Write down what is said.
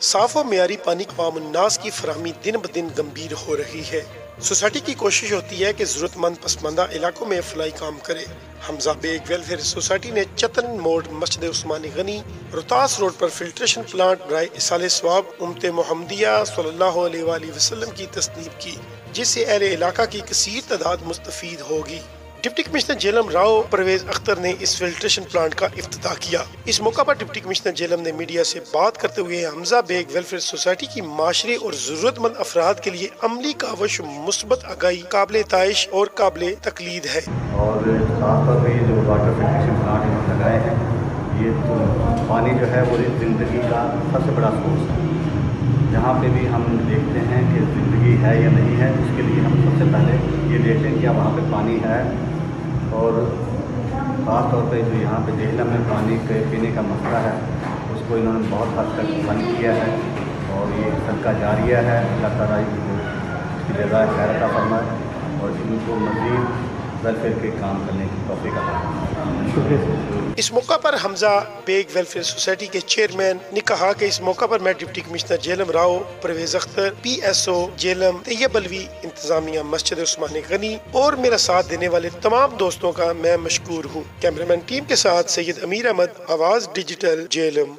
صاف و معیاری پانی عوام الناس کی فراہمی دن بدن گمبھیر ہو رہی ہے۔ سوسائٹی کی کوشش ہوتی ہے کہ ضرورت مند پسماندہ علاقوں میں فلاحی کام کرے۔ حمزہ بیگ ویلفیئر سوسائٹی نے چتن موڑ مسجد عثمان غنی روہتاس روڈ پر فلٹریشن پلانٹ برائے ایصال ثواب امت محمدیہ صلی اللہ علیہ وآلہ وسلم کی تصنیف کی، جس سے اہل علاقہ کی کثیر تعداد مستفید ہوگی۔ ڈپٹی کمشنر جیلم راؤ پرویز اختر نے اس فلٹریشن پلانٹ کا افتتاح کیا۔ اس موقع پر ڈپٹی کمشنر جیلم نے میڈیا سے بات کرتے ہوئے حمزہ بیگ ویلفیئر سوسائٹی کی معاشرے اور ضرورت مند افراد کے لیے عملی کاوش، مثبت آگاہی قابل تعائش اور قابل تقلید ہے۔ اور خاص طور پہ یہ جو واٹر فلٹریشن پلانٹ انہوں نے لگائے ہیں، یہ تو پانی جو ہے وہ زندگی کا سب سے بڑا سورس ہے۔ جہاں پہ بھی ہم دیکھتے ہیں کہ زندگی ہے یا نہیں ہے، اس کے لیے ہم سب سے پہلے یہ دیکھتے ہیں کہ وہاں پہ پانی ہے، اور خاص طور پہ جو یہاں پہ جہلم میں پانی کے پینے کا مسئلہ ہے، اس کو انہوں نے بہت حد تک بند کیا ہے، اور یہ صدقہ جاریہ ہے۔ اللہ تعالیٰ ان کو اس کی جزائے خیر عطا فرمائے اور ان کو مزید ویلفیئر کے کام کرنے کی توفیق عطا فرمائے۔ شکریہ۔ اس موقع پر حمزہ بیگ ویلفیئر سوسائٹی کے چیئرمین نے کہا کہ اس موقع پر میں deputy commissioner Jhelum Rao Pervez Akhtar, P S O Jhelum Tayyab Alvi, انتظامیہ مسجد عثمان غنی اور میرا ساتھ دینے والے تمام دوستوں کا میں مشکور ہوں۔ کیمرامین ٹیم کے ساتھ سید امیر احمد، آواز ڈیجیٹل، جیلم۔